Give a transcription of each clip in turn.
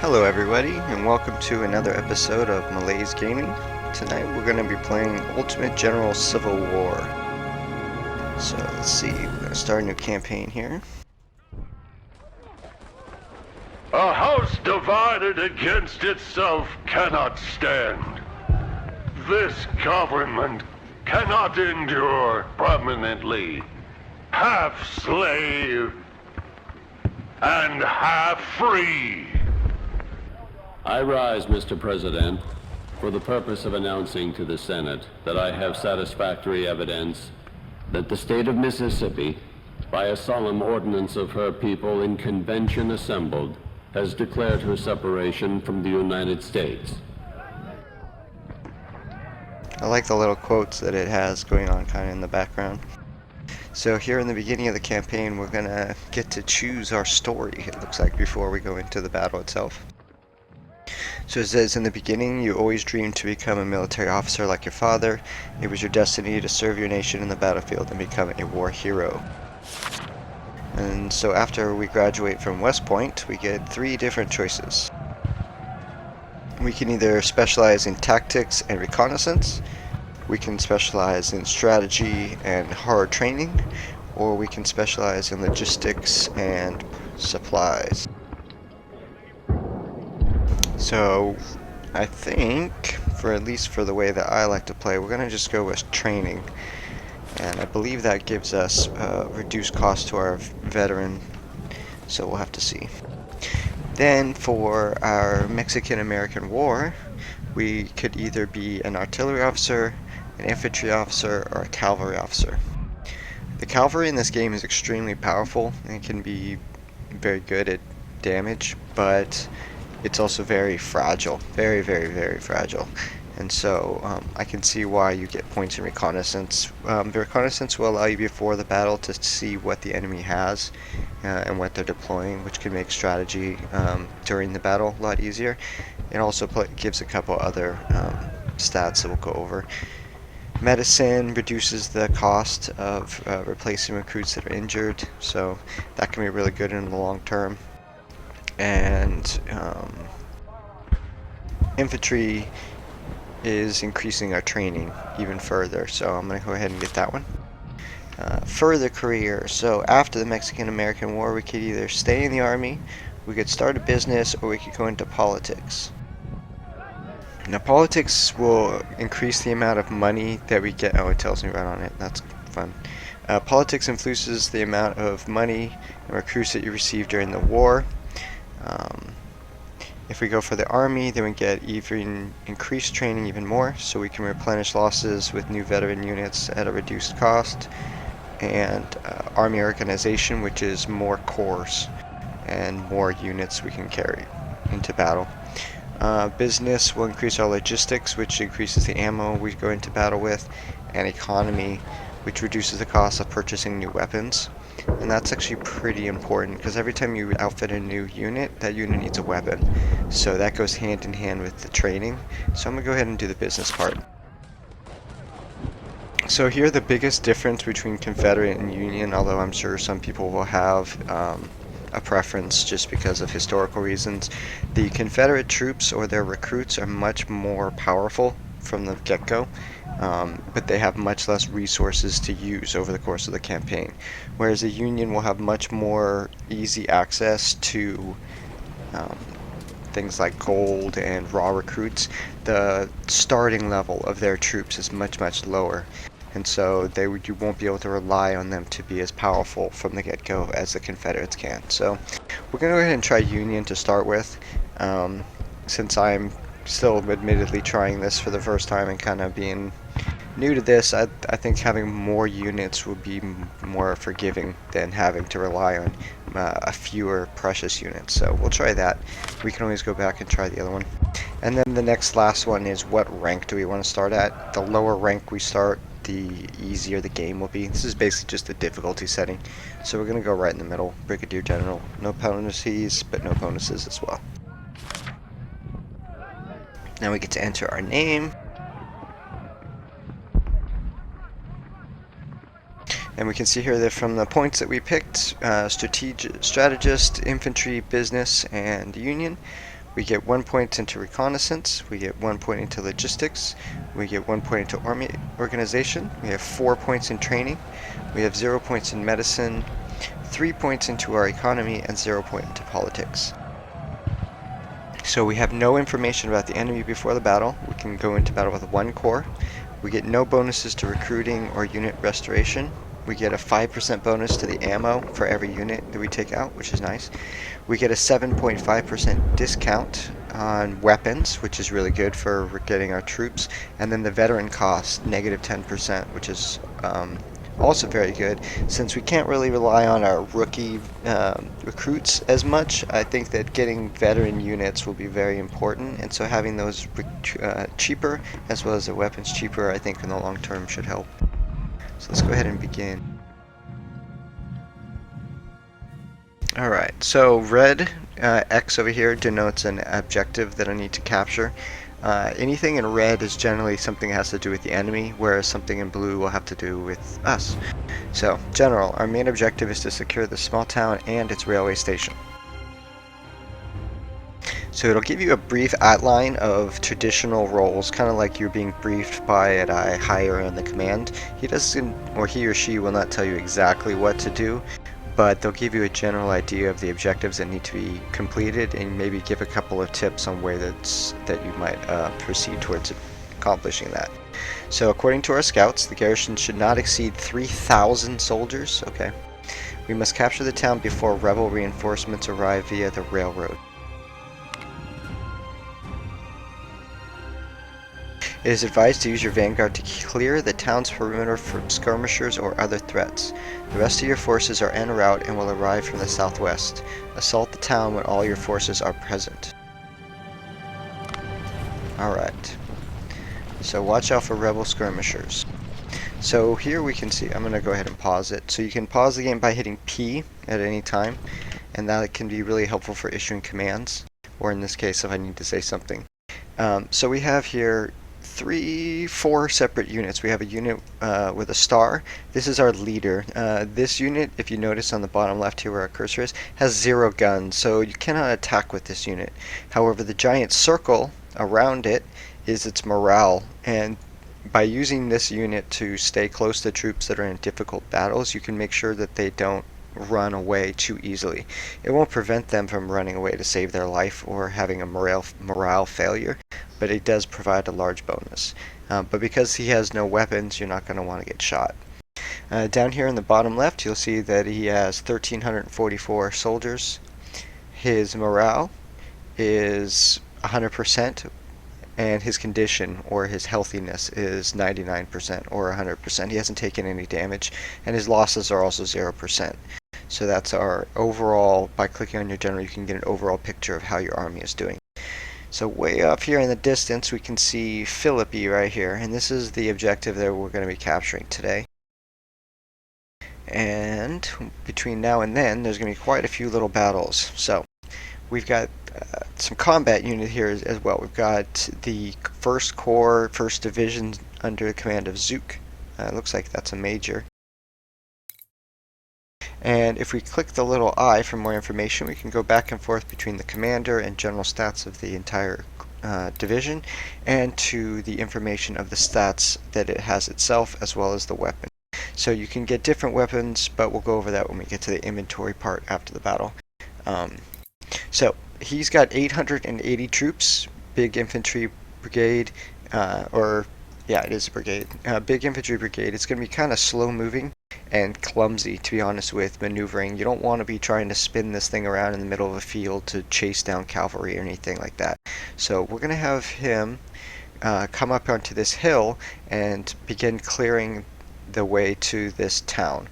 Hello everybody, and welcome to another episode of Malaiz Gaming. Tonight we're going to be playing Ultimate General Civil War. So let's see, we're going to start a new campaign here. A house divided against itself cannot stand. This government cannot endure permanently. Half slave and half free. I rise, Mr. President, for the purpose of announcing to the Senate that I have satisfactory evidence that the state of Mississippi, by a solemn ordinance of her people in convention assembled, has declared her separation from the United States. I like the little quotes that it has going on kind of in the background. So here in the beginning of the campaign, we're going to get to choose our story, it looks like, before we go into the battle itself. So it says, in the beginning, you always dreamed to become a military officer like your father. It was your destiny to serve your nation in the battlefield and become a war hero. And so after we graduate from West Point, we get 3 different choices. We can either specialize in tactics and reconnaissance, we can specialize in strategy and hard training, or we can specialize in logistics and supplies. So I think, at least for the way that I like to play, we're going to just go with training. And I believe that gives us reduced cost to our veteran, so we'll have to see. Then for our Mexican-American War, we could either be an artillery officer, an infantry officer, or a cavalry officer. The cavalry in this game is extremely powerful and can be very good at damage, but it's also very fragile, very fragile. And so I can see why you get points in reconnaissance. The reconnaissance will allow you before the battle to see what the enemy has and what they're deploying, which can make strategy during the battle a lot easier. It also gives a couple other stats that we'll go over. Medicine reduces the cost of replacing recruits that are injured, so that can be really good in the long term. And infantry is increasing our training even further, so I'm going to go ahead and get that one. Further career, so after the Mexican-American War, we could either stay in the army, we could start a business, or we could go into politics. Now politics will increase the amount of money that we get. Oh, it tells me right on it, that's fun. Politics influences the amount of money and recruits that you receive during the war. If we go for the army, then we get even increased training even more, so we can replenish losses with new veteran units at a reduced cost. And army organization, which is more corps and more units we can carry into battle. Business will increase our logistics, which increases the ammo we go into battle with, and economy, which reduces the cost of purchasing new weapons. And that's actually pretty important, because every time you outfit a new unit, that unit needs a weapon. So that goes hand in hand with the training. So I'm going to go ahead and do the business part. So here the biggest difference between Confederate and Union, although I'm sure some people will have a preference just because of historical reasons. The Confederate troops or their recruits are much more powerful from the get-go, but they have much less resources to use over the course of the campaign, whereas the Union will have much more easy access to things like gold and raw recruits. The starting level of their troops is much lower, and so you won't be able to rely on them to be as powerful from the get-go as the Confederates can. So we're going to go ahead and try Union to start with, since I'm still admittedly trying this for the first time and kind of being new to this. I think having more units would be more forgiving than having to rely on a fewer precious units. So we'll try that. We can always go back and try the other one. And then the last one is, what rank do we want to start at? The lower rank we start, the easier the game will be. This is basically just the difficulty setting. So we're going to go right in the middle, Brigadier General. No penalties, but no bonuses as well. Now we get to enter our name. And we can see here that from the points that we picked, strategist, infantry, business, and union, We get 1 point into reconnaissance, we get 1 point into logistics, we get 1 point into army organization, we have 4 points in training, we have 0 points in medicine, 3 points into our economy, and 0 point into politics. So we have no information about the enemy before the battle. We can go into battle with 1 corps. We get no bonuses to recruiting or unit restoration. We get a 5% bonus to the ammo for every unit that we take out, which is nice. We get a 7.5% discount on weapons, which is really good for getting our troops. And then the veteran cost, negative 10%, which is also very good. Since we can't really rely on our rookie recruits as much, I think that getting veteran units will be very important, and so having those cheaper as well as the weapons cheaper, I think in the long term should help. So let's go ahead and begin. Alright, so red X over here denotes an objective that I need to capture. Anything in red is generally something that has to do with the enemy, whereas something in blue will have to do with us. So, General, our main objective is to secure the small town and its railway station. So it'll give you a brief outline of traditional roles, kind of like you're being briefed by a higher in the command. He doesn't, or he or she will not tell you exactly what to do, but they'll give you a general idea of the objectives that need to be completed and maybe give a couple of tips on where that you might proceed towards accomplishing that. So according to our scouts, the garrison should not exceed 3,000 soldiers. Okay. We must capture the town before rebel reinforcements arrive via the railroad. It is advised to use your vanguard to clear the town's perimeter from skirmishers or other threats. The rest of your forces are en route and will arrive from the southwest. Assault the town when all your forces are present. Alright. So watch out for rebel skirmishers. So here we can see, I'm going to go ahead and pause it. So you can pause the game by hitting P at any time, and that can be really helpful for issuing commands, or in this case if I need to say something. So we have here 4 separate units. We have a unit with a star. This is our leader. This unit, if you notice on the bottom left here where our cursor is, has 0 guns, so you cannot attack with this unit. However, the giant circle around it is its morale, and by using this unit to stay close to troops that are in difficult battles, you can make sure that they don't run away too easily. It won't prevent them from running away to save their life or having a morale failure, but it does provide a large bonus. But because he has no weapons, you're not going to want to get shot. Down here in the bottom left, you'll see that he has 1,344 soldiers. His morale is 100%, and his condition or his healthiness is 99% or 100%. He hasn't taken any damage, and his losses are also 0%. So that's our overall, by clicking on your general, you can get an overall picture of how your army is doing. So way up here in the distance, we can see Philippi right here, and this is the objective that we're going to be capturing today. And between now and then, there's going to be quite a few little battles. So we've got some combat unit here as well. We've got the 1st Corps, 1st Division under the command of Zook. Looks like that's a major. And if we click the little I for more information, we can go back and forth between the commander and general stats of the entire division, and to the information of the stats that it has itself, as well as the weapon. So you can get different weapons, but we'll go over that when we get to the inventory part after the battle. So he's got 880 troops, big infantry brigade, yeah, it is a brigade. Big infantry brigade. It's going to be kind of slow moving and clumsy, to be honest, with maneuvering. You don't want to be trying to spin this thing around in the middle of a field to chase down cavalry or anything like that. So we're going to have him come up onto this hill and begin clearing the way to this town.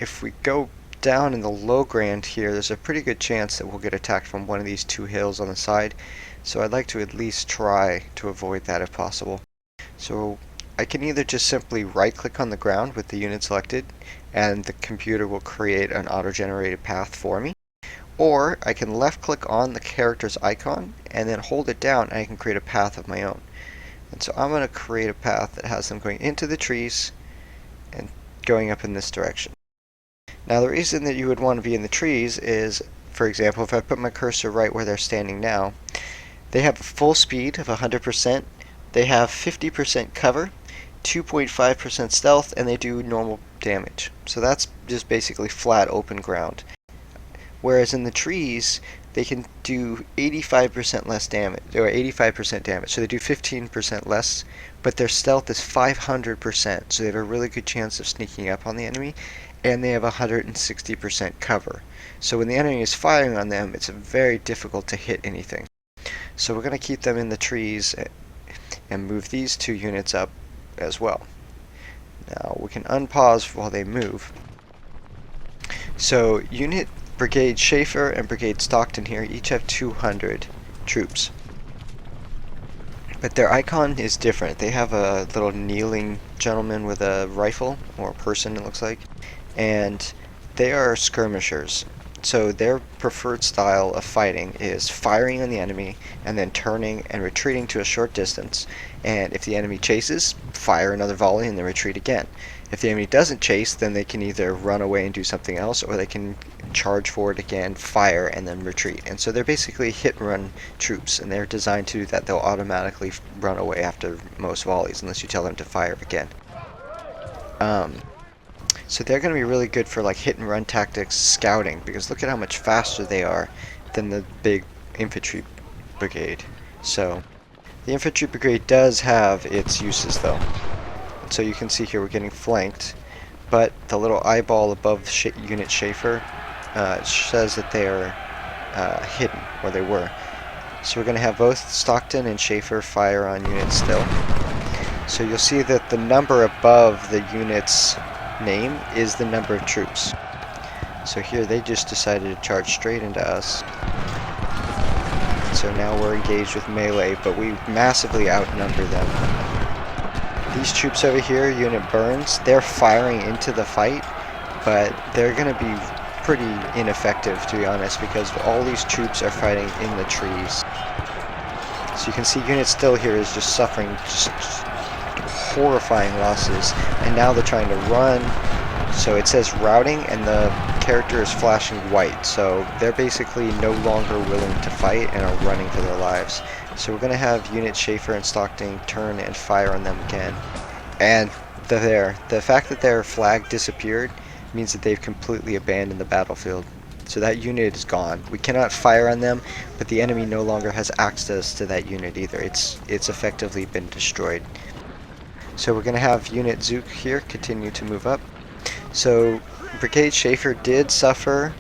If we go down in the low ground here, there's a pretty good chance that we'll get attacked from one of these 2 hills on the side. So I'd like to at least try to avoid that if possible. So I can either just simply right-click on the ground with the unit selected, and the computer will create an auto-generated path for me. Or I can left-click on the character's icon, and then hold it down, and I can create a path of my own. And so I'm going to create a path that has them going into the trees and going up in this direction. Now the reason that you would want to be in the trees is for example, if I put my cursor right where they're standing now, they have a full speed of 100%, they have 50% cover, 2.5% stealth, and they do normal damage. So that's just basically flat open ground. Whereas in the trees, they can do 85% less damage, or 85% damage. So they do 15% less, but their stealth is 500%. So they have a really good chance of sneaking up on the enemy, and they have 160% cover. So when the enemy is firing on them, it's very difficult to hit anything. So we're going to keep them in the trees and move these two units up as well. Now we can unpause while they move. So unit Brigade Schaefer and Brigade Stockton here each have 200 troops. But their icon is different. They have a little kneeling gentleman with a rifle, or a person it looks like, and they are skirmishers. So their preferred style of fighting is firing on the enemy and then turning and retreating to a short distance. And if the enemy chases, fire another volley and then retreat again. If the enemy doesn't chase, then they can either run away and do something else, or they can charge forward again, fire, and then retreat. And so they're basically hit-and-run troops, and they're designed to do that. They'll automatically run away after most volleys, unless you tell them to fire again. So they're going to be really good for like hit-and-run tactics, scouting, because look at how much faster they are than the big infantry brigade. So the infantry brigade does have its uses, though. So you can see here we're getting flanked, but the little eyeball above unit Schaefer says that they are hidden, or they were. So we're going to have both Stockton and Schaefer fire on units still. So you'll see that the number above the unit's name is the number of troops. So here they just decided to charge straight into us. So now we're engaged with melee, but we massively outnumber them. These troops over here, Unit Burns, they're firing into the fight, but they're going to be pretty ineffective, to be honest, because all these troops are fighting in the trees. So you can see Unit Still here is just suffering just horrifying losses, and now they're trying to run. So it says routing, and the character is flashing white, so they're basically no longer willing to fight and are running for their lives. So we're going to have Unit Schaefer and Stockton turn and fire on them again. And the fact that their flag disappeared means that they've completely abandoned the battlefield. So that unit is gone. We cannot fire on them, but the enemy no longer has access to that unit either. It's effectively been destroyed. So we're going to have Unit Zook here continue to move up. So Brigade Schaefer did suffer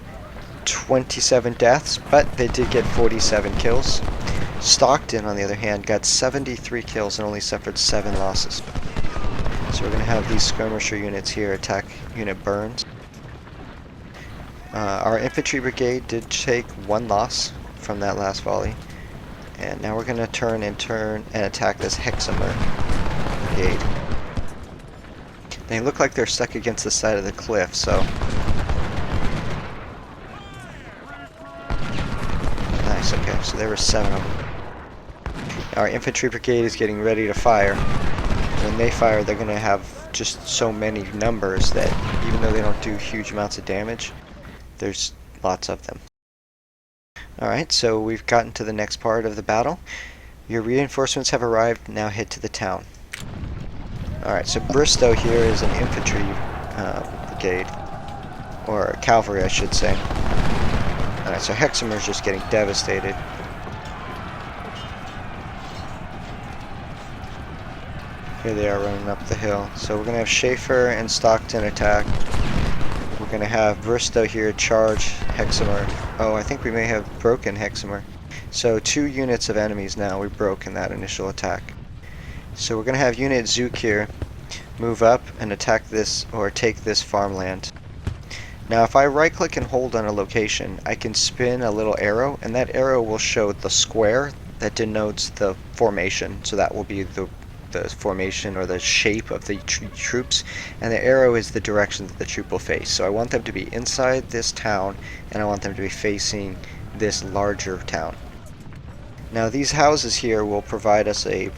27 deaths, but they did get 47 kills. Stockton, on the other hand, got 73 kills and only suffered 7 losses. So we're going to have these skirmisher units here attack Unit Burns. Our infantry brigade did take 1 loss from that last volley. And now we're going to turn and attack this Hexamer brigade. They look like they're stuck against the side of the cliff, so... Nice, okay, so there were 7 of them. Our infantry brigade is getting ready to fire. When they fire, they're going to have just so many numbers that even though they don't do huge amounts of damage, there's lots of them. Alright, so we've gotten to the next part of the battle. Your reinforcements have arrived, now head to the town. Alright, so Bristow here is an infantry brigade, or cavalry I should say. Alright, so Hexamer's just getting devastated. Here they are running up the hill. So we're going to have Schaefer and Stockton attack. We're going to have Bristow here charge Hexamer. Oh, I think we may have broken Hexamer. So 2 units of enemies now we broke in that initial attack. So we're going to have Unit Zook here move up and attack this, or take this farmland. Now if I right click and hold on a location, I can spin a little arrow, and that arrow will show the square that denotes the formation. So that will be the formation or the shape of the troops, and the arrow is the direction that the troop will face. So I want them to be inside this town, and I want them to be facing this larger town. Now these houses here will provide us a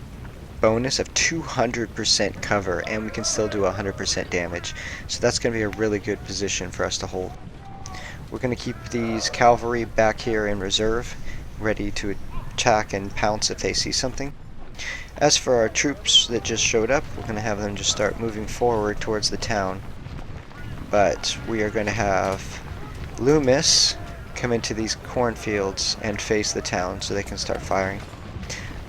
bonus of 200% cover, and we can still do 100% damage. So that's going to be a really good position for us to hold. We're going to keep these cavalry back here in reserve, ready to attack and pounce if they see something. As for our troops that just showed up, we're going to have them just start moving forward towards the town. But we are going to have Loomis come into these cornfields and face the town so they can start firing.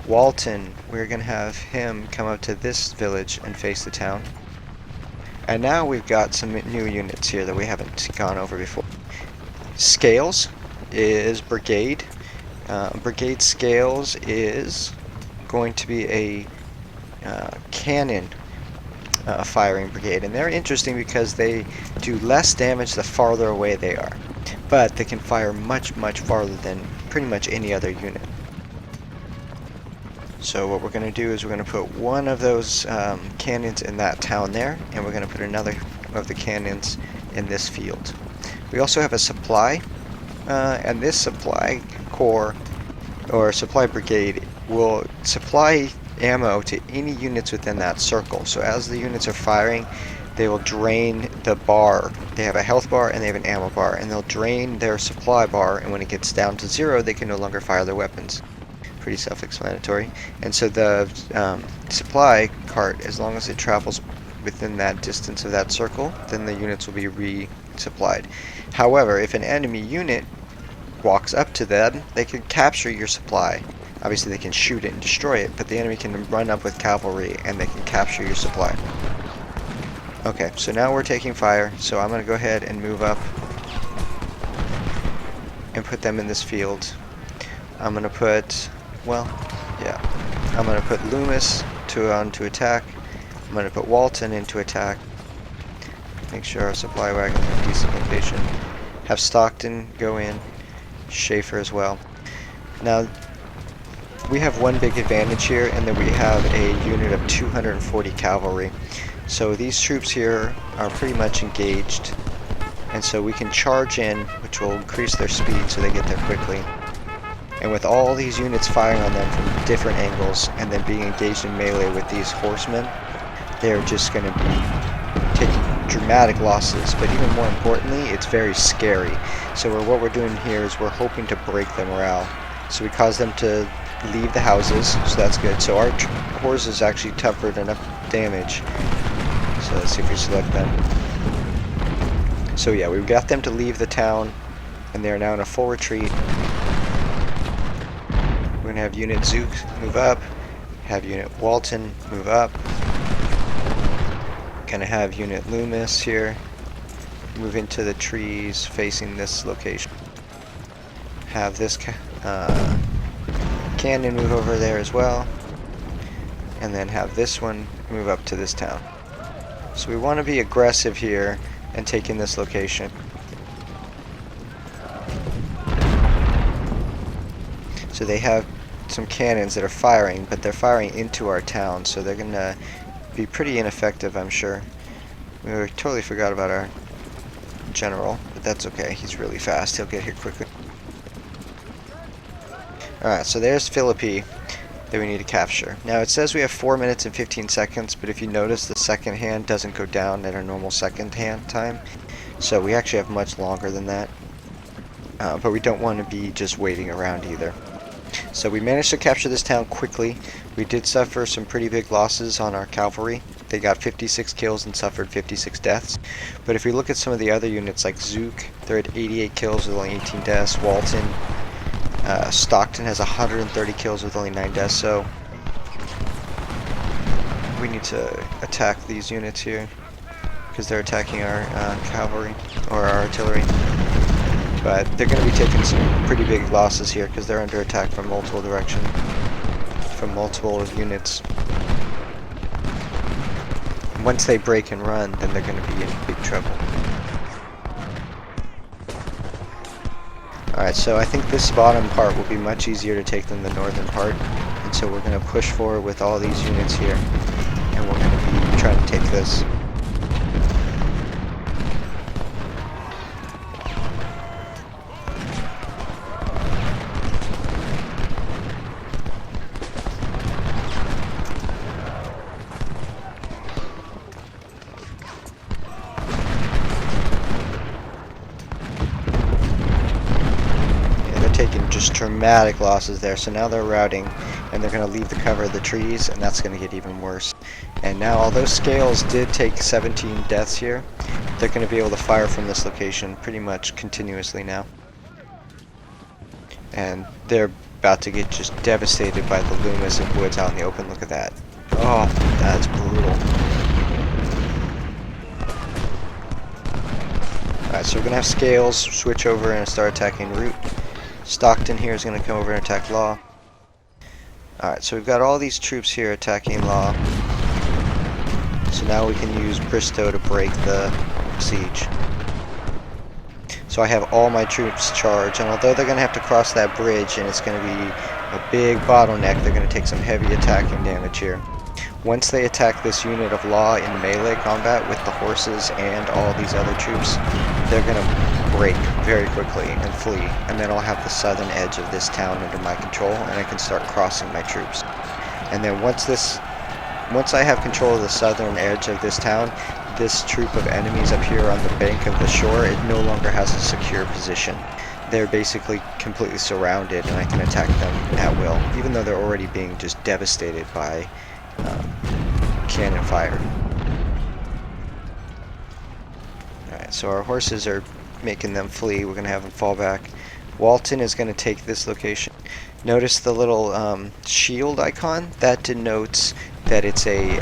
Walton, we're going to have him come up to this village and face the town. And now we've got some new units here that we haven't gone over before. Scales is Brigade. Brigade Scales is going to be a cannon firing brigade, and they're interesting because they do less damage the farther away they are, but they can fire much farther than pretty much any other unit. So what we're going to do is we're going to put one of those cannons in that town there, and we're going to put another of the cannons in this field. We also have a supply, and this supply corps or supply brigade will supply ammo to any units within that circle. So as the units are firing, they will drain the bar. They have a health bar and they have an ammo bar, and they'll drain their supply bar, and when it gets down to 0, they can no longer fire their weapons. Pretty self-explanatory. And so the supply cart, as long as it travels within that distance of that circle, then the units will be resupplied. However, if an enemy unit walks up to them, they can capture your supply. Obviously they can shoot it and destroy it, but the enemy can run up with cavalry and they can capture your supply. Okay, so now we're taking fire, so I'm going to go ahead and move up and put them in this field. I'm going to put, I'm going to put Loomis on to attack. I'm going to put Walton into attack. Make sure our supply wagons are in decent location. Have Stockton go in. Schaefer as well. Now, we have one big advantage here, and that we have a unit of 240 cavalry. So these troops here are pretty much engaged, and so we can charge in, which will increase their speed so they get there quickly. And with all these units firing on them from different angles, and then being engaged in melee with these horsemen, they're just going to be taking dramatic losses, but even more importantly, it's very scary. So what we're doing here is we're hoping to break their morale. So we cause them to leave the houses, so that's good. So our horses actually suffered enough damage. So let's see if we select them. So yeah, we've got them to leave the town, and they are now in a full retreat. We're going to have Unit Zook move up, have Unit Walton move up. Going to have Unit Loomis here move into the trees facing this location. Have this cannon move over there as well, and then have this one move up to this town. So we want to be aggressive here and take in this location. So they have some cannons that are firing, but they're firing into our town, so they're going to be pretty ineffective, I'm sure. We totally forgot about our general, but that's okay. He's really fast. He'll get here quickly. Alright, so there's Philippi that we need to capture. Now it says we have 4 minutes and 15 seconds, but if you notice, the second hand doesn't go down at our normal second hand time. So we actually have much longer than that. But we don't want to be just waiting around either. So we managed to capture this town quickly. We did suffer some pretty big losses on our cavalry. They got 56 kills and suffered 56 deaths. But if we look at some of the other units like Zook, they're at 88 kills with only 18 deaths. Walton, Stockton has 130 kills with only 9 deaths. So we need to attack these units here because they're attacking our cavalry or our artillery. But they're going to be taking some pretty big losses here because they're under attack from multiple directions, from multiple units. Once they break and run, then they're going to be in big trouble. Alright, so I think this bottom part will be much easier to take than the northern part. And so we're going to push forward with all these units here. And we're going to be trying to take this. dramatic losses there. So now they're routing, and they're going to leave the cover of the trees, and that's going to get even worse. And now, although Scales did take 17 deaths here, they're going to be able to fire from this location pretty much continuously now. And they're about to get just devastated by the Loomis and Woods out in the open. Look at that. Oh, that's brutal. Alright, so we're going to have Scales switch over and start attacking Root. Stockton here is going to come over and attack Law. Alright, so we've got all these troops here attacking Law. So now we can use Bristow to break the siege. So I have all my troops charged, and although they're going to have to cross that bridge and it's going to be a big bottleneck, they're going to take some heavy attacking damage here. Once they attack this unit of Law in melee combat with the horses and all these other troops, they're going to break very quickly and flee, and then I'll have the southern edge of this town under my control, and I can start crossing my troops. And then once I have control of the southern edge of this town, this troop of enemies up here on the bank of the shore, it no longer has a secure position. They're basically completely surrounded, and I can attack them at will, even though they're already being just devastated by cannon fire. Alright, so our horses are making them flee. We're going to have them fall back. Walton is going to take this location. Notice the little shield icon? That denotes that it's a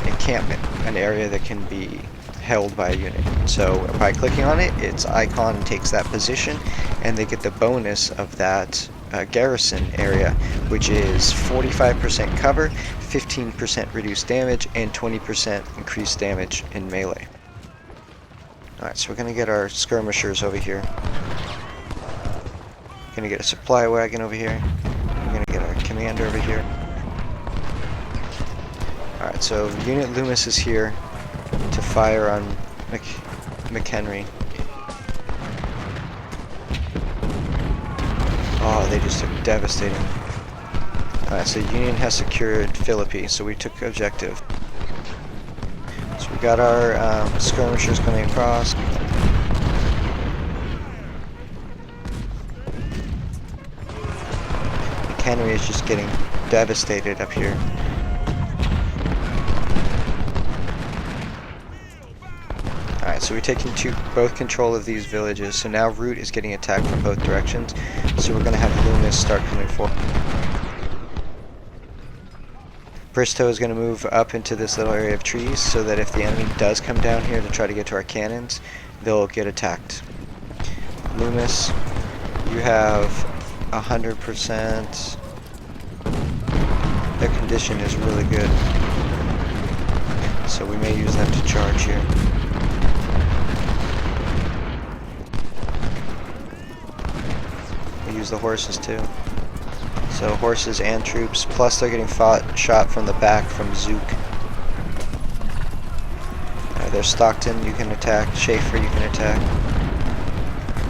encampment, an area that can be held by a unit. So by clicking on it, its icon takes that position, and they get the bonus of that garrison area, which is 45% cover, 15% reduced damage, and 20% increased damage in melee. Alright, so we're going to get our skirmishers over here. We're going to get a supply wagon over here. We're going to get our commander over here. Alright, so Unit Loomis is here to fire on McHenry. Oh, they just took devastating. Alright, so Union has secured Philippi, so we took objective. So we got our skirmishers coming across. McHenry is just getting devastated up here. Alright, so we're taking both control of these villages, so now Root is getting attacked from both directions, so we're going to have Loomis start coming forward. Bristow is going to move up into this little area of trees, so that if the enemy does come down here to try to get to our cannons, they'll get attacked. Loomis, you have 100%. Their condition is really good, so we may use them to charge here. Use the horses too. So horses and troops, plus they're getting shot from the back from Zook. There's Stockton, you can attack. Schaefer, you can attack.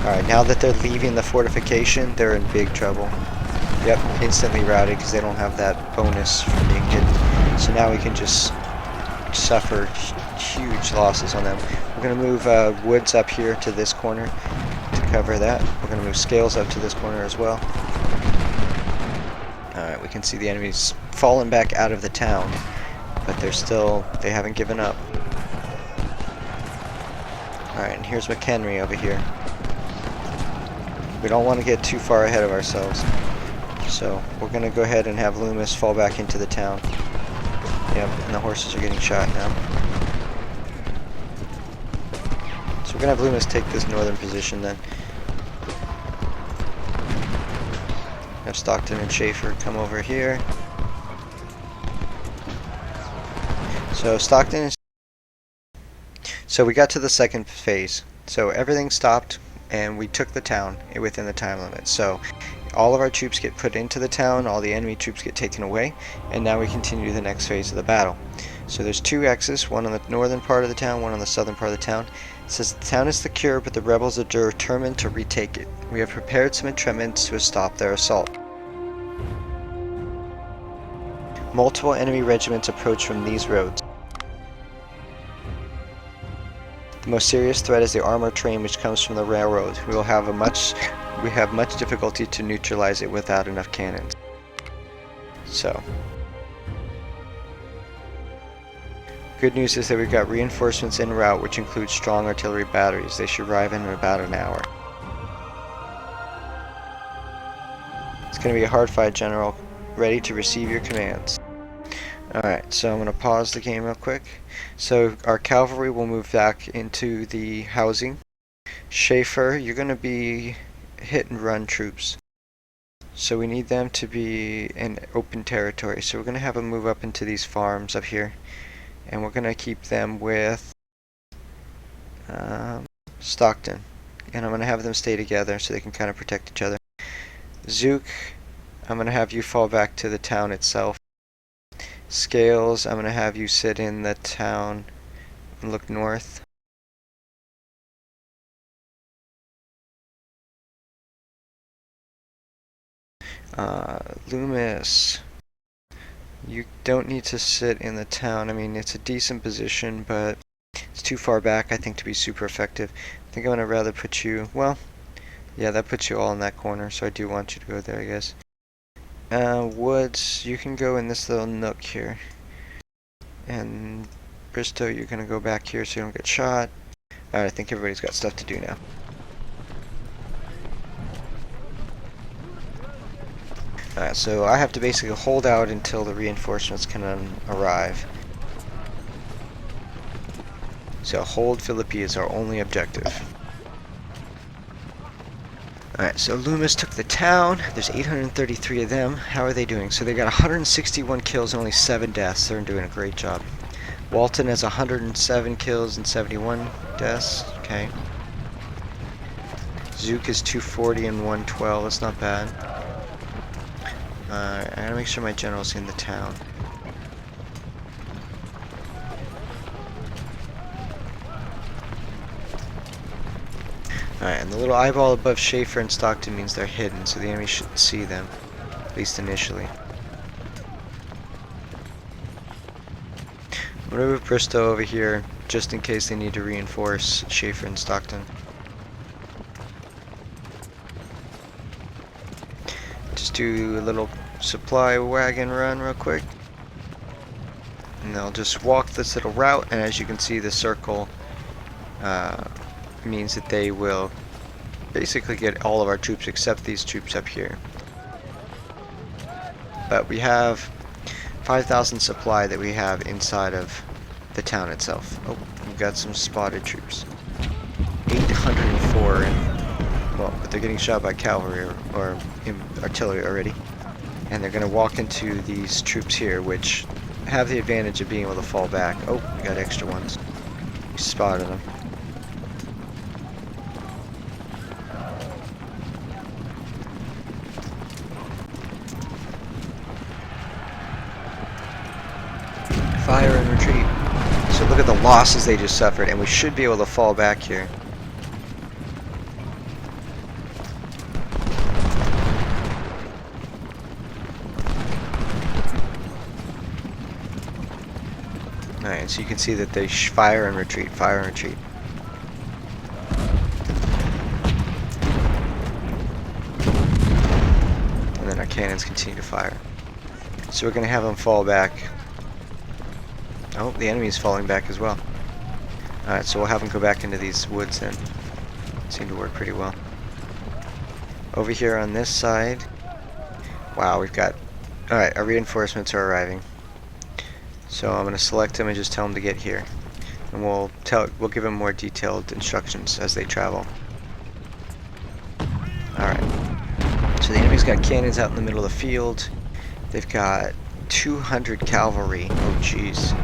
Alright, now that they're leaving the fortification, they're in big trouble. Yep, instantly routed because they don't have that bonus from being hidden. So now we can just suffer huge losses on them. We're going to move Woods up here to this corner to cover that. We're going to move Scales up to this corner as well. Alright, we can see the enemies falling back out of the town, but they haven't given up. Alright, and here's McHenry over here. We don't want to get too far ahead of ourselves, so we're going to go ahead and have Loomis fall back into the town. Yep, and the horses are getting shot now. So we're going to have Loomis take this northern position then. Have Stockton and Schaefer come over here. So So we got to the second phase. So everything stopped and we took the town within the time limit. So all of our troops get put into the town, all the enemy troops get taken away, and now we continue to the next phase of the battle. So there's two X's, one on the northern part of the town, one on the southern part of the town. It says the town is secure, but the rebels are determined to retake it. We have prepared some entrenchments to stop their assault. Multiple enemy regiments approach from these roads. The most serious threat is the armor train which comes from the railroad. We will have a much we have much difficulty to neutralize it without enough cannons. So, good news is that we've got reinforcements en route, which include strong artillery batteries. They should arrive in about an hour. It's going to be a hard fight, General. Ready to receive your commands. Alright, so I'm going to pause the game real quick. So our cavalry will move back into the housing. Schaefer, you're going to be hit and run troops. So we need them to be in open territory. So we're going to have them move up into these farms up here. And we're going to keep them with Stockton. And I'm going to have them stay together so they can kind of protect each other. Zook, I'm going to have you fall back to the town itself. Scales, I'm going to have you sit in the town and look north. Loomis, you don't need to sit in the town. I mean, it's a decent position, but it's too far back, I think, to be super effective. I think I'm going to rather put you, well, yeah, that puts you all in that corner, so I do want you to go there, I guess. Woods, you can go in this little nook here. And Bristow, you're going to go back here so you don't get shot. Alright, I think everybody's got stuff to do now. Alright, so I have to basically hold out until the reinforcements can arrive. So hold Philippi is our only objective. Alright, so Loomis took the town. There's 833 of them. How are they doing? So they got 161 kills and only 7 deaths. They're doing a great job. Walton has 107 kills and 71 deaths. Okay. Zook is 240 and 112. That's not bad. I gotta make sure my general's in the town. Alright, and the little eyeball above Schaefer and Stockton means they're hidden, so the enemy shouldn't see them, at least initially. I'm gonna move Bristow over here, just in case they need to reinforce Schaefer and Stockton. Just do a little supply wagon run real quick. And they'll just walk this little route, and as you can see, the circle means that they will basically get all of our troops except these troops up here. But we have 5,000 supply that we have inside of the town itself. Oh, we've got some spotted troops. 804, and, well, but they're getting shot by cavalry or artillery already. And they're going to walk into these troops here, which have the advantage of being able to fall back. Oh, we got extra ones. We spotted them. Fire and retreat. So look at the losses they just suffered, and we should be able to fall back here. Alright, so you can see that they fire and retreat, fire and retreat. And then our cannons continue to fire. So we're going to have them fall back. Oh, the enemy's falling back as well. Alright, so we'll have them go back into these woods then. Seem to work pretty well. Over here on this side, wow, we've got... Alright, our reinforcements are arriving. So I'm going to select them and just tell them to get here. And we'll give them more detailed instructions as they travel. Alright. So the enemy's got cannons out in the middle of the field. They've got 200 cavalry. Oh, jeez.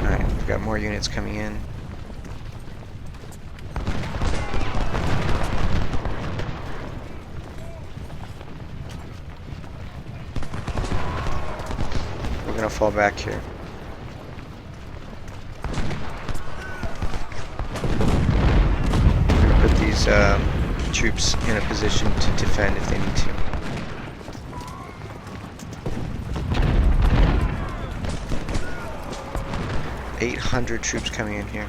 Alright, we've got more units coming in. We're gonna fall back here. We're gonna put these troops in a position to defend if they need to. 800 troops coming in here.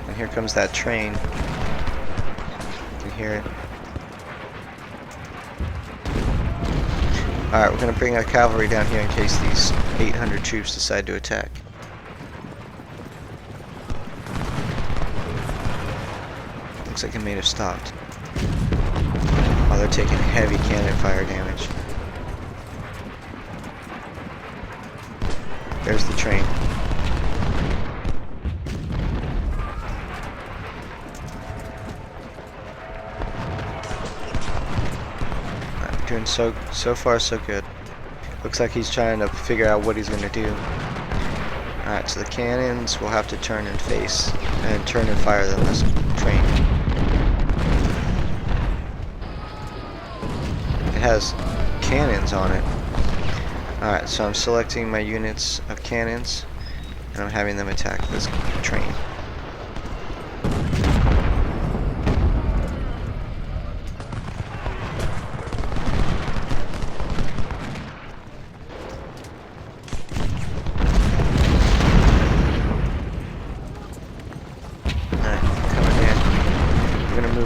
And here comes that train. You can hear it. Alright, we're going to bring our cavalry down here in case these 800 troops decide to attack. Looks like it may have stopped. Oh, they're taking heavy cannon fire damage. There's the train. Doing so far so good. Looks like he's trying to figure out what he's gonna do. Alright, so the cannons will have to turn and face and turn and fire them this train. It has cannons on it. Alright, so I'm selecting my units of cannons and I'm having them attack this train.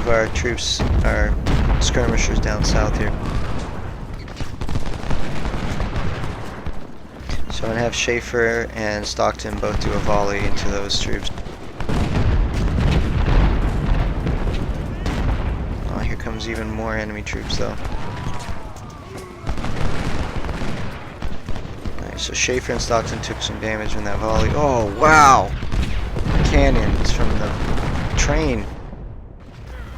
Our troops, our skirmishers down south here. So I'm going to have Schaefer and Stockton both do a volley into those troops. Oh, here comes even more enemy troops though. Alright, so Schaefer and Stockton took some damage in that volley. Oh, wow! Cannons from the train.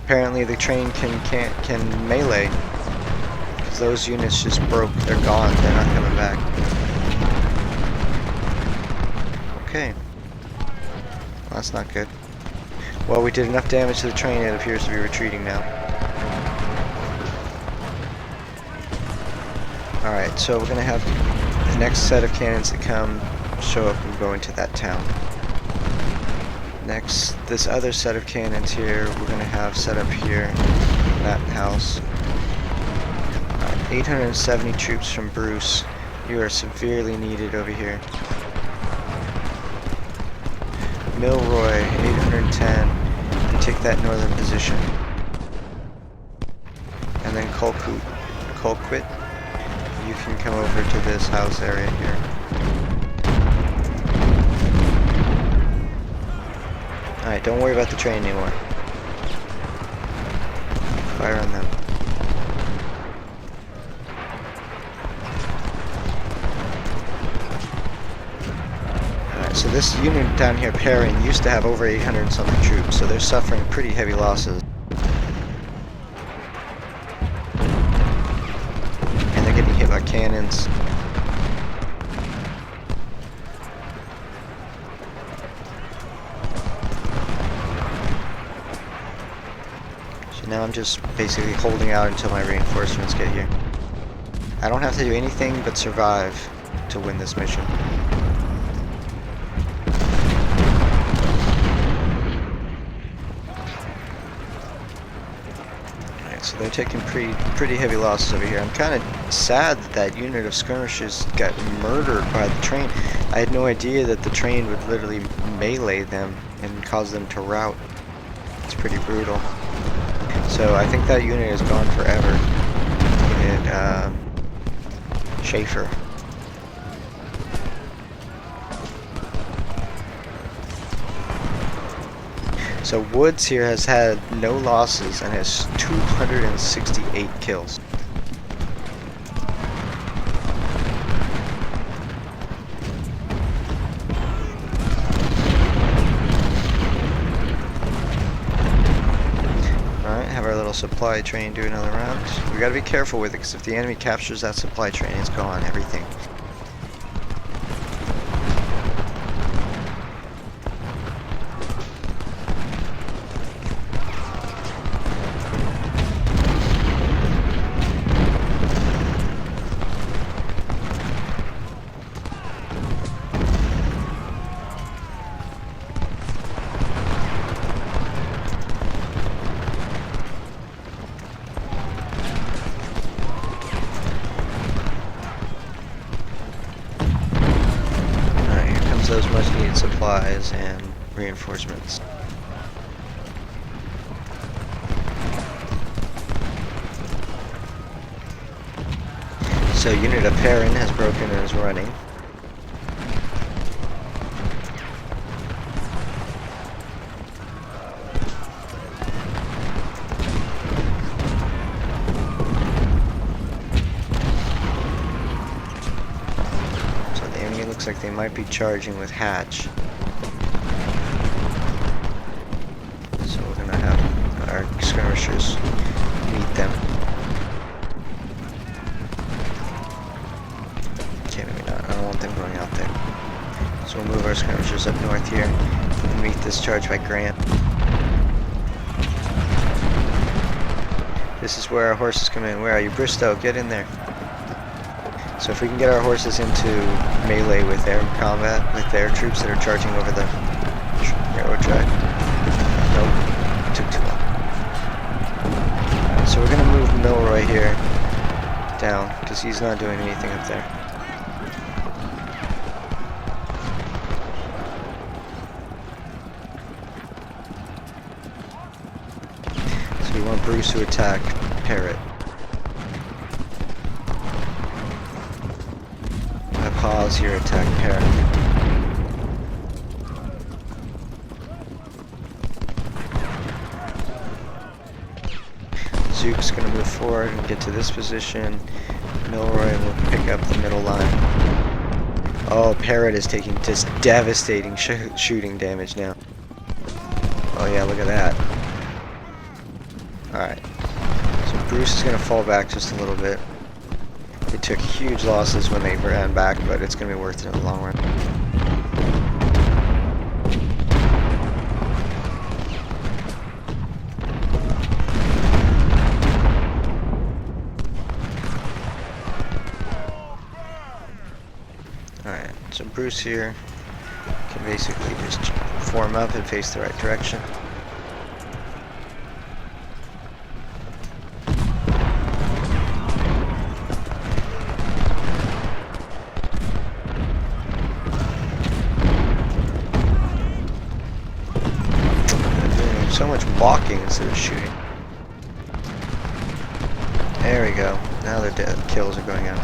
Apparently the train can melee. Because those units just broke. They're gone. They're not coming back. Okay. Well, that's not good. Well, we did enough damage to the train, it appears to be retreating now. Alright, so we're going to have the next set of cannons that come show up and go into that town. Next, this other set of cannons here, we're going to have set up here in that house. 870 troops from Bruce. You are severely needed over here. Milroy, 810, and take that northern position. And then Colquitt, you can come over to this house area here. Alright, don't worry about the train anymore. Fire on them. Alright, so this unit down here, Perrin, used to have over 800 and something troops, so they're suffering pretty heavy losses. And they're getting hit by cannons. Now I'm just basically holding out until my reinforcements get here. I don't have to do anything but survive to win this mission. Alright, so they're taking pretty heavy losses over here. I'm kind of sad that that unit of skirmishers got murdered by the train. I had no idea that the train would literally melee them and cause them to rout. It's pretty brutal. So I think that unit is gone forever. And Schaefer. So Woods here has had no losses and has 268 kills. Supply train do another round. We gotta be careful with it because if the enemy captures that supply train, it's gone, everything. Those much needed supplies and reinforcements. So unit of Perrin has broken and is running. So the enemy looks like they might be charging with Hatch. So we're gonna have our skirmishers meet them. Okay, maybe not. I don't want them going out there. So we'll move our skirmishers up north here and meet this charge by Grant. This is where our horses come in. Where are you? Bristow, get in there. So if we can get our horses into melee with their combat, with their troops that are charging over the railroad track. Nope, took too long. So we're gonna move Milroy here down, because he's not doing anything up there. So we want Bruce to attack Parrot. Pause here, attack Parrot. Zook's gonna move forward and get to this position. Milroy will pick up the middle line. Oh, Parrot is taking just devastating shooting damage now. Oh yeah, look at that. Alright. So Bruce is gonna fall back just a little bit. They took huge losses when they ran back, but it's going to be worth it in the long run. Alright, so Bruce here can basically just form up and face the right direction. So much walking instead of shooting. There we go. Now the kills are going out.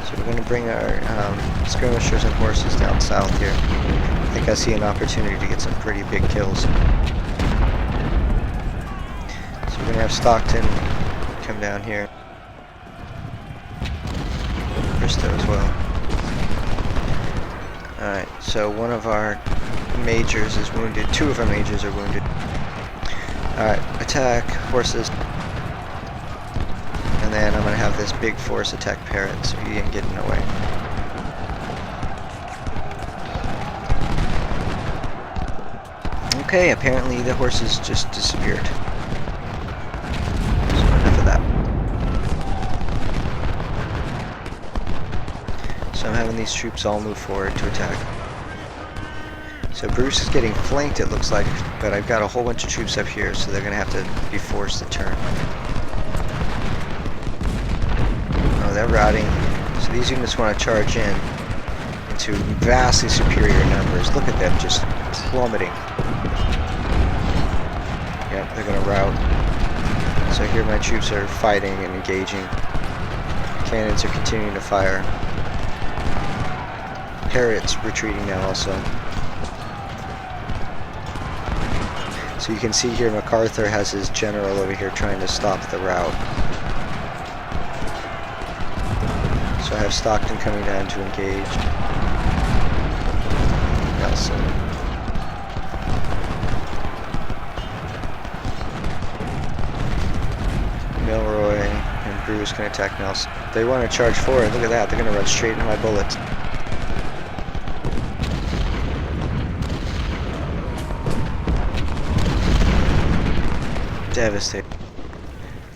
So we're going to bring our skirmishers and horses down south here. I think I see an opportunity to get some pretty big kills. So we're going to have Stockton come down here. As well. Alright, so one of our majors is wounded. Two of our majors are wounded. Alright, attack horses. And then I'm going to have this big force attack Parrot so he ain't getting away. Okay, apparently the horses just disappeared. So enough of that. So I'm having these troops all move forward to attack. So Bruce is getting flanked, it looks like, but I've got a whole bunch of troops up here, so they're going to have to be forced to turn. Oh, they're routing. So these units want to charge in into vastly superior numbers. Look at them just plummeting. Yep, they're going to rout. So here my troops are fighting and engaging. Cannons are continuing to fire. Parrot's retreating now also. So you can see here MacArthur has his general over here trying to stop the rout. So I have Stockton coming down to engage. Nelson. Milroy and Bruce can attack Nelson. They want to charge forward. Look at that. They're going to run straight into my bullets. Devastating.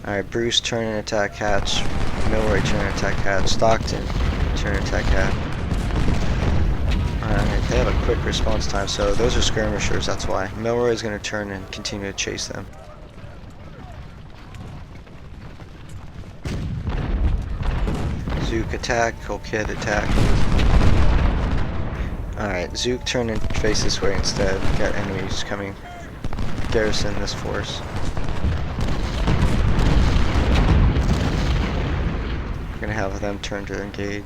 Alright, Bruce turn and attack Hatch. Milroy turn and attack Hatch. Stockton turn and attack Hatch. Alright, they have a quick response time, so those are skirmishers, that's why. Milroy is going to turn and continue to chase them. Zook attack, Colkid attack. Alright, Zook turn and face this way instead. Got enemies coming. Garrison this force. We're gonna have them turn to engage.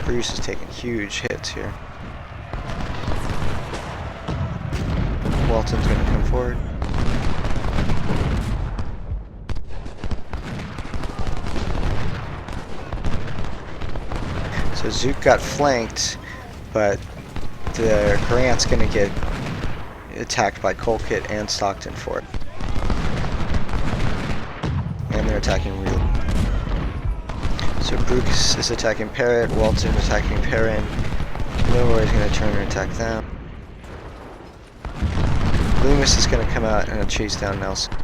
Bruce is taking huge hits here. Walton's gonna come forward. So Zook got flanked, but the Grant's gonna get attacked by Colquitt and Stockton for it. And they're attacking Real. So Bruce is attacking Parrot, Walton attacking Perrin. Milroy's gonna turn and attack them. Loomis is gonna come out and chase down Nelson.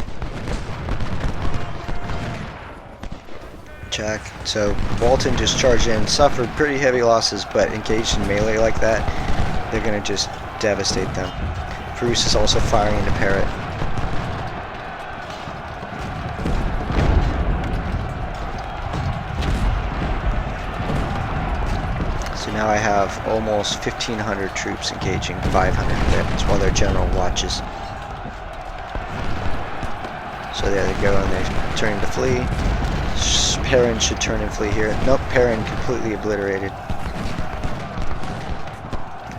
Check. So Walton just charged in, suffered pretty heavy losses, but engaged in melee like that, they're gonna just devastate them. Bruce is also firing into Parrot. So now I have almost 1,500 troops engaging 500 veterans while their general watches. So there they go, and they're turning to flee. Perrin should turn and flee here. Nope, Perrin completely obliterated.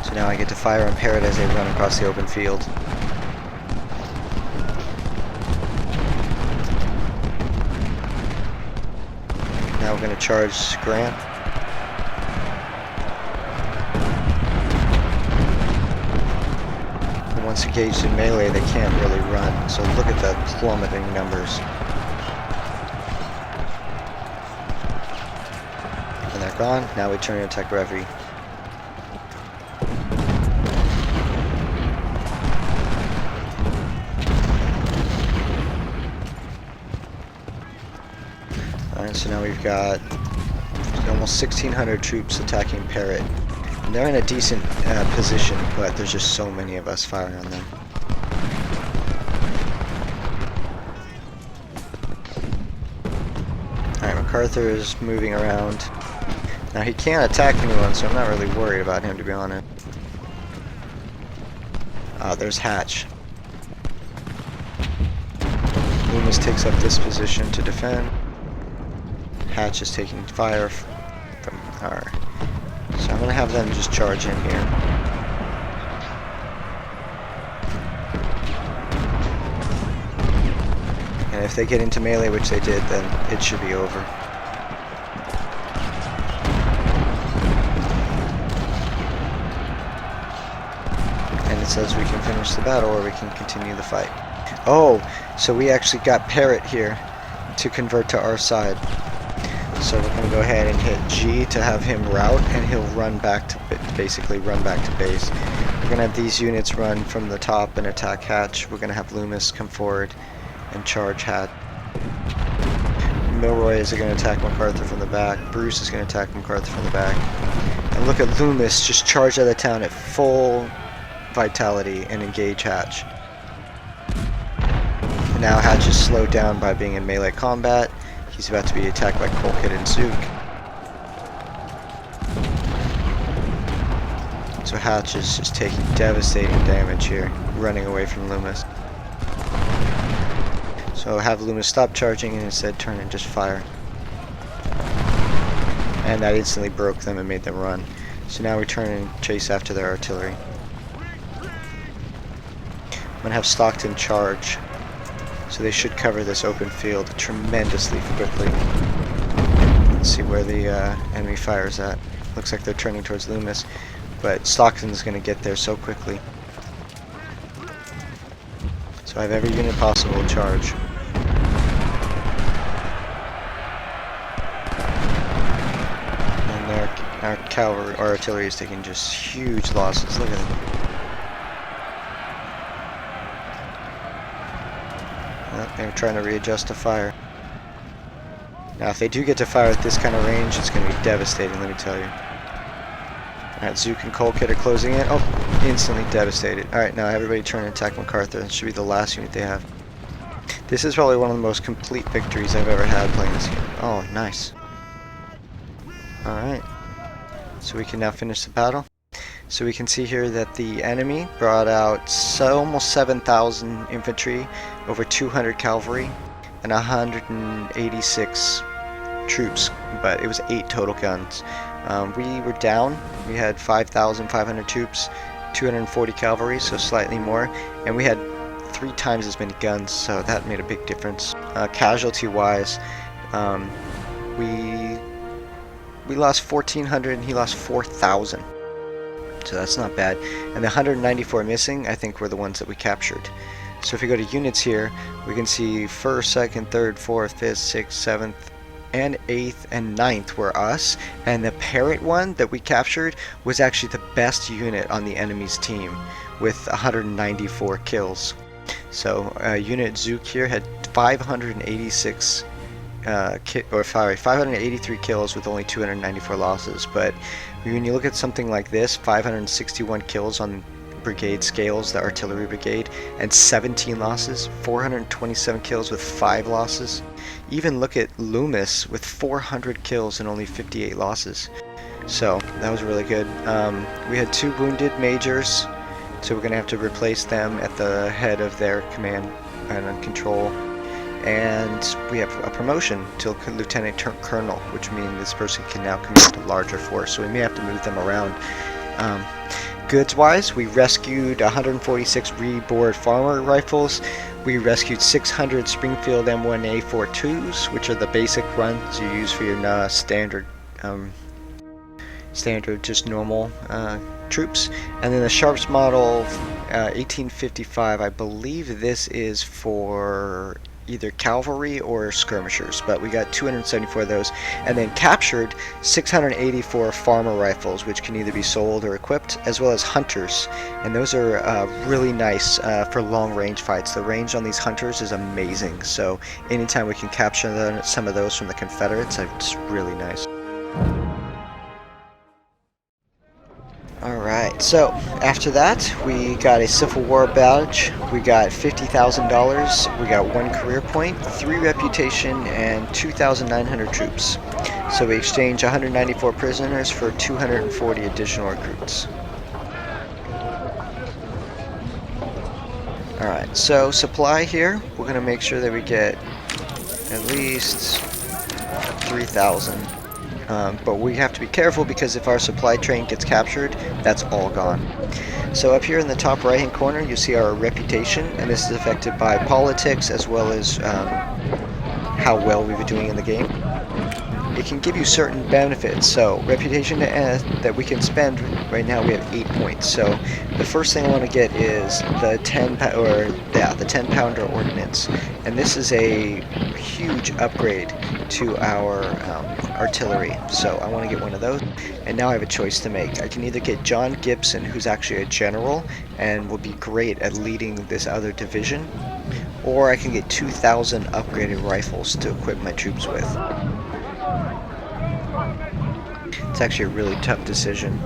So now I get to fire on Parrot as they run across the open field. Now we're going to charge Grant. And once engaged in melee, they can't really run. So look at the plummeting numbers. They're gone. Now we turn to attack Reverie. Alright, so now we've got almost 1,600 troops attacking Parrot. And they're in a decent position, but there's just so many of us firing on them. Alright, MacArthur is moving around. Now he can't attack anyone, so I'm not really worried about him, to be honest. There's Hatch. Loomis takes up this position to defend. Hatch is taking fire from our... So I'm going to have them just charge in here. And if they get into melee, which they did, then it should be over. It says we can finish the battle or we can continue the fight. Oh, so we actually got Parrot here to convert to our side. So we're going to go ahead and hit G to have him rout, and he'll run back to, basically run back to base. We're going to have these units run from the top and attack Hatch. We're going to have Loomis come forward and charge Hatch. Milroy is going to attack MacArthur from the back. Bruce is going to attack MacArthur from the back. And look at Loomis just charge out of the town at full vitality and engage Hatch. And now Hatch is slowed down by being in melee combat. He's about to be attacked by Colquitt and Zook. So Hatch is just taking devastating damage here, running away from Loomis. So have Loomis stop charging and instead turn and just fire. And that instantly broke them and made them run. So now we turn and chase after their artillery. I'm going to have Stockton charge, so they should cover this open field tremendously quickly. Let's see where the enemy fire's at. Looks like they're turning towards Loomis, but Stockton's going to get there so quickly. So I have every unit possible to charge. And our cavalry, our artillery is taking just huge losses. Look at them. They're trying to readjust to fire. Now if they do get to fire at this kind of range, it's going to be devastating, let me tell you. Alright, Zook and Colkit are closing in. Oh, instantly devastated. Alright, now everybody turn and attack MacArthur. That should be the last unit they have. This is probably one of the most complete victories I've ever had playing this game. Oh, nice. Alright. So we can now finish the battle. So we can see here that the enemy brought out almost 7,000 infantry, over 200 cavalry, and 186 troops, but it was 8 total guns. We were down. We had 5,500 troops, 240 cavalry, so slightly more, and we had 3 times as many guns, so that made a big difference. Casualty-wise, we lost 1,400 and he lost 4,000. So that's not bad. And the 194 missing, I think, were the ones that we captured. So if we go to units here, we can see 1st, 2nd, 3rd, 4th, 5th, 6th, 7th, and 8th and 9th were us. And the parent one that we captured was actually the best unit on the enemy's team with 194 kills. So unit Zook here had 586 583 kills with only 294 losses. But when you look at something like this, 561 kills on brigade scales, the artillery brigade, and 17 losses, 427 kills with 5 losses. Even look at Loomis with 400 kills and only 58 losses. So that was really good. We had 2 wounded majors, so we're going to have to replace them at the head of their command and control. And we have a promotion to Lieutenant Colonel, which means this person can now command a larger force, so we may have to move them around. Goods-wise, we rescued 146 rebored farmer rifles. We rescued 600 Springfield M1A42s, which are the basic runs you use for your standard just normal troops. And then the Sharps model 1855, I believe this is for either cavalry or skirmishers, but we got 274 of those, and then captured 684 farmer rifles, which can either be sold or equipped, as well as hunters, and those are really nice for long range fights. The range on these hunters is amazing, so anytime we can capture some of those from the Confederates, it's really nice. Alright, so after that we got a Civil War badge, we got $50,000, we got 1 career point, 3 reputation, and 2,900 troops. So we exchanged 194 prisoners for 240 additional recruits. Alright, so supply here, we're going to make sure that we get at least 3,000. But we have to be careful because if our supply train gets captured, that's all gone. So up here in the top right hand corner you see our reputation, and this is affected by politics as well as how well we were doing in the game. It can give you certain benefits. So reputation that we can spend right now, we have 8 points. So the first thing I want to get is the 10 pounder ordnance, and this is a huge upgrade to our artillery. So I want to get one of those, and now I have a choice to make. I can either get John Gibson, who's actually a general and will be great at leading this other division, or I can get 2,000 upgraded rifles to equip my troops with. It's actually a really tough decision.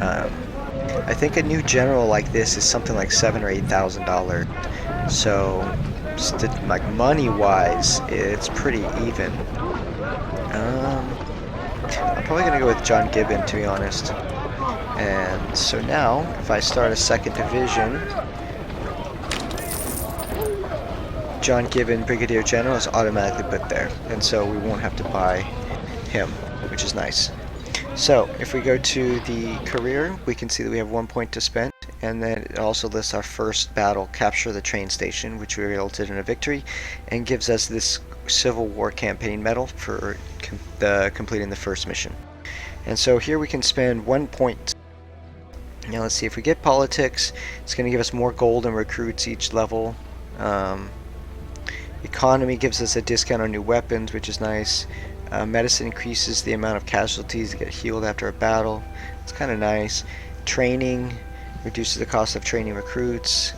I think a new general like this is something like $7,000 or $8,000. So, like money-wise, it's pretty even. I'm probably gonna go with John Gibbon, to be honest. And so now, if I start a 2nd division, John Gibbon, Brigadier General, is automatically put there, and so we won't have to buy him, which is nice. So if we go to the career, we can see that we have 1 point to spend, and then it also lists our first battle, capture the train station, which resulted in a victory, and gives us this Civil War campaign medal for completing the first mission. And so here we can spend 1 point. Now let's see, if we get politics, it's going to give us more gold and recruits each level. Economy gives us a discount on new weapons, which is nice. Medicine increases the amount of casualties that get healed after a battle. It's kind of nice. Training reduces the cost of training recruits.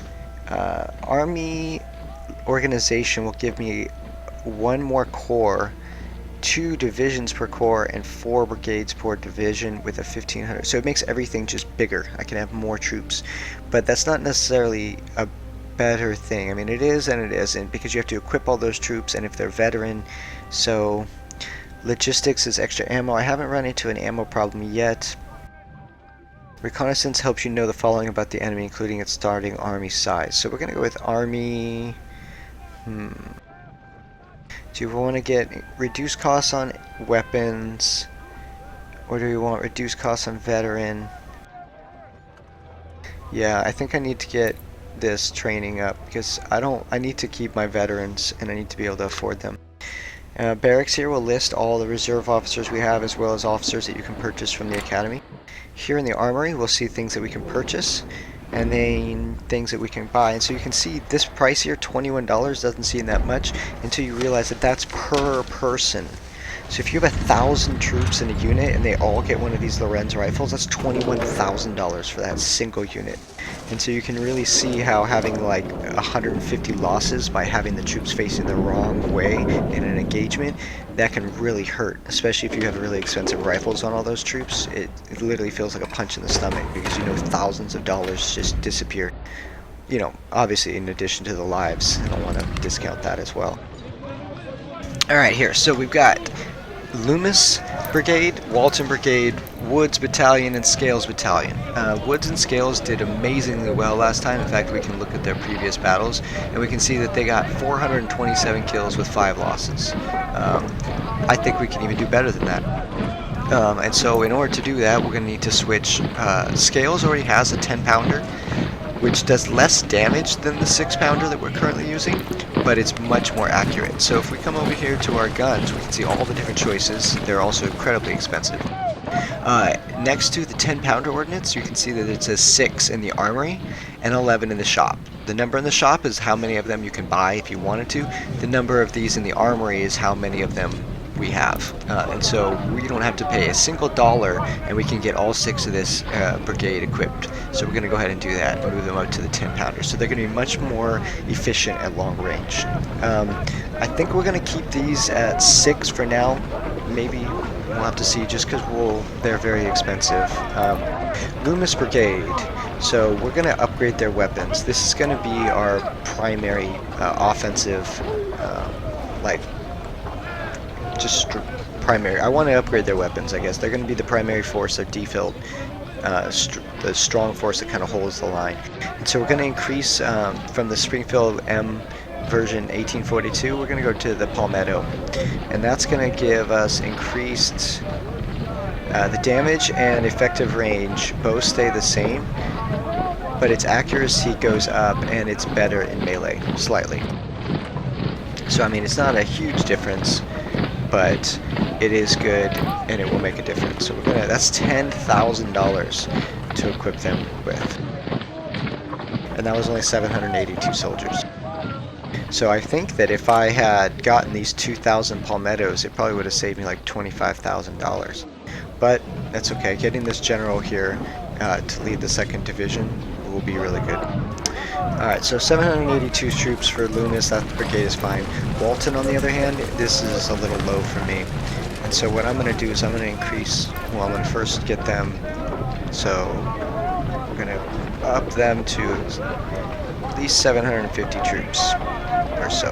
Army organization will give me 1 more corps 2 divisions per corps and 4 brigades per division with a 1500. So it makes everything just bigger. I can have more troops, but that's not necessarily a better thing. I mean, it is and it isn't, because you have to equip all those troops, and if they're veteran. So logistics is extra ammo. I haven't run into an ammo problem yet. Reconnaissance helps you know the following about the enemy, including its starting army size. So we're going to go with army. Do we want to get reduced costs on weapons, or do we want reduced costs on veteran? Yeah, I think I need to get this training up, because I need to keep my veterans, and I need to be able to afford them. Barracks here will list all the reserve officers we have, as well as officers that you can purchase from the academy. Here in the armory, we'll see things that we can purchase, and then things that we can buy. And so you can see this price here, $21, doesn't seem that much until you realize that that's per person. So if you have 1,000 troops in a unit and they all get one of these Lorenz rifles, that's $21,000 for that single unit. And so you can really see how having like 150 losses by having the troops facing the wrong way in an engagement, that can really hurt, especially if you have really expensive rifles on all those troops. It literally feels like a punch in the stomach, because you know thousands of dollars just disappear. You know, obviously in addition to the lives. I don't want to discount that as well. Alright, here, so we've got Loomis Brigade, Walton Brigade, Woods Battalion, and Scales Battalion. Woods and Scales did amazingly well last time. In fact, we can look at their previous battles, and we can see that they got 427 kills with 5 losses. I think we can even do better than that. And so in order to do that, we're going to need to switch. Scales already has a 10-pounder, which does less damage than the 6-pounder that we're currently using, but it's much more accurate. So if we come over here to our guns, we can see all the different choices. They're also incredibly expensive. Next to the 10-pounder ordnance, you can see that it says 6 in the armory and 11 in the shop. The number in the shop is how many of them you can buy if you wanted to. The number of these in the armory is how many of them we have. And so we don't have to pay a single dollar, and we can get all 6 of this brigade equipped. So we're going to go ahead and do that and move them up to the 10-pounder. So they're going to be much more efficient at long range. I think we're going to keep these at 6 for now. Maybe we'll have to see, just because they're very expensive. Loomis Brigade. So we're going to upgrade their weapons. This is going to be our primary offensive, primary. I want to upgrade their weapons, I guess. They're going to be the primary force of default, the strong force that kind of holds the line. And so we're going to increase from the Springfield M version 1842, we're going to go to the Palmetto. And that's going to give us increased, the damage and effective range both stay the same, but its accuracy goes up and it's better in melee, slightly. So I mean, it's not a huge difference, but it is good and it will make a difference. So that's $10,000 to equip them with. And that was only 782 soldiers. So I think that if I had gotten these 2,000 palmettos, it probably would have saved me like $25,000. But that's okay. Getting this general here to lead the 2nd Division will be really good. Alright, so 782 troops for Loomis. That brigade is fine. Walton, on the other hand, this is a little low for me. And so what I'm going to do is I'm going to increase, well, I'm going to first get them, so we're going to up them to at least 750 troops or so.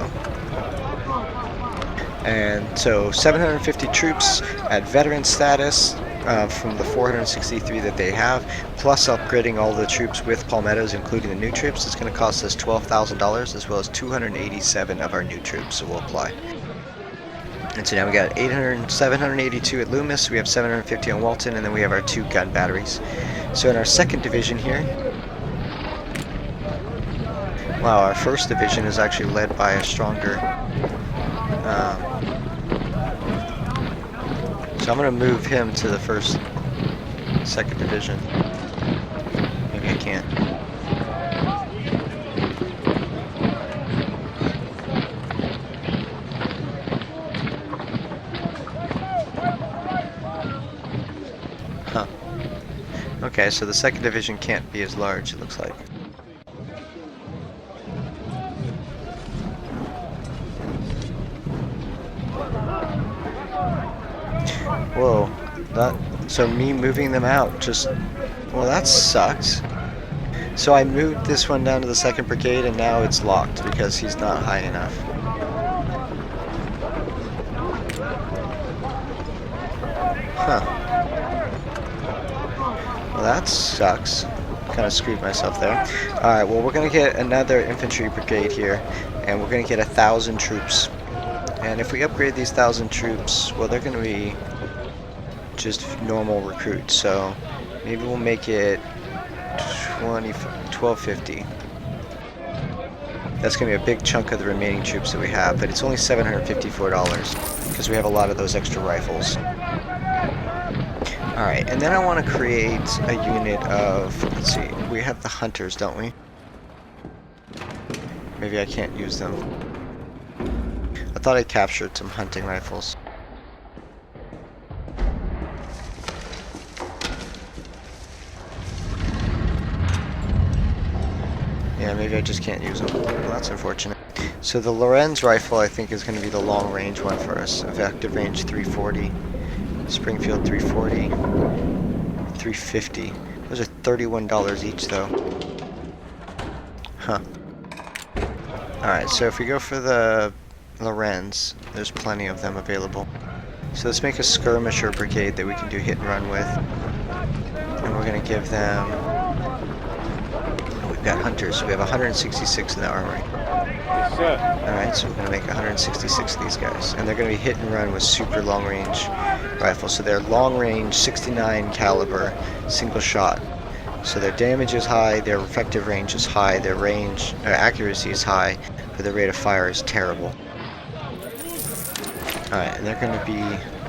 And so 750 troops at veteran status from the 463 that they have, plus upgrading all the troops with palmettos, including the new troops, is going to cost us $12,000, as well as 287 of our new troops will apply. And so now we got 782 at Loomis, we have 750 on Walton, and then we have our 2 gun batteries. So in our 2nd Division here, wow, our 1st Division is actually led by a stronger. So I'm going to move him to the 2nd Division. Maybe I can't. Huh. Okay, so the 2nd Division can't be as large, it looks like. Whoa, so me moving them out just, well, that sucks. So I moved this one down to the 2nd Brigade and now it's locked because he's not high enough. Huh. Well, that sucks. Kind of screwed myself there. Alright, well, we're going to get another infantry brigade here, and we're going to get 1,000 troops. And if we upgrade these 1,000 troops, well, they're going to be just normal recruits, so maybe we'll make it 1250. That's going to be a big chunk of the remaining troops that we have, but it's only $754 because we have a lot of those extra rifles. Alright, and then I want to create a unit of, let's see, we have the hunters, don't we? Maybe I can't use them. I thought I captured some hunting rifles. Yeah, maybe I just can't use them. Well, that's unfortunate. So the Lorenz rifle, I think, is going to be the long range one for us. Effective range 340. Springfield 340. 350. Those are $31 each, though. Huh. Alright, so if we go for the Lorenz, there's plenty of them available. So let's make a skirmisher brigade that we can do hit and run with. And we're going to give them... Oh, we've got hunters, so we have 166 in the armory. Yes, sir. Alright, so we're going to make 166 of these guys. And they're going to be hit and run with super long range rifles. So they're long range, 69 caliber, single shot. So their damage is high, their effective range is high, their accuracy is high, but their rate of fire is terrible. Alright, and they're going to be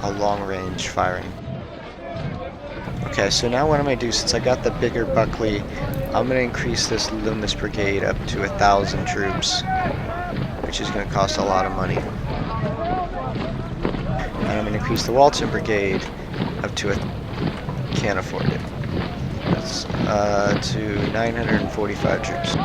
a long range firing. Okay, so now what I'm going to do, since I got the bigger Buckley, I'm going to increase this Loomis Brigade up to 1,000 troops, which is going to cost a lot of money. And I'm going to increase the Walton Brigade up to can't afford it. That's to 945 troops.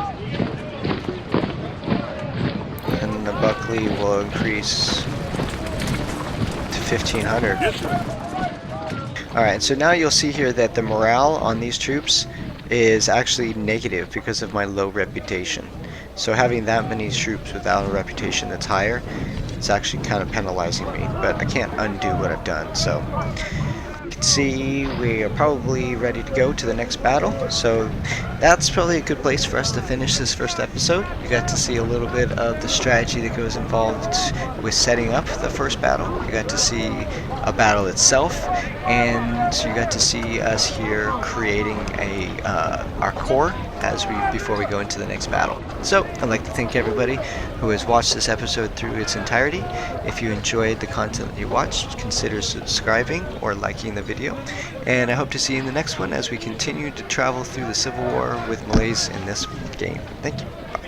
And the Buckley will increase to 1,500. Yes, sir. Alright, so now you'll see here that the morale on these troops is actually negative because of my low reputation. So having that many troops without a reputation that's higher, it's actually kind of penalizing me, but I can't undo what I've done. So you can see we are probably ready to go to the next battle. So that's probably a good place for us to finish this first episode. You got to see a little bit of the strategy that goes involved with setting up the first battle. You got to see a battle itself, and you got to see us here creating our core before we go into the next battle. So I'd like to thank everybody who has watched this episode through its entirety. If you enjoyed the content that you watched, consider subscribing or liking the video, and I hope to see you in the next one as we continue to travel through the Civil War with Malaiz in this game. Thank you. Bye.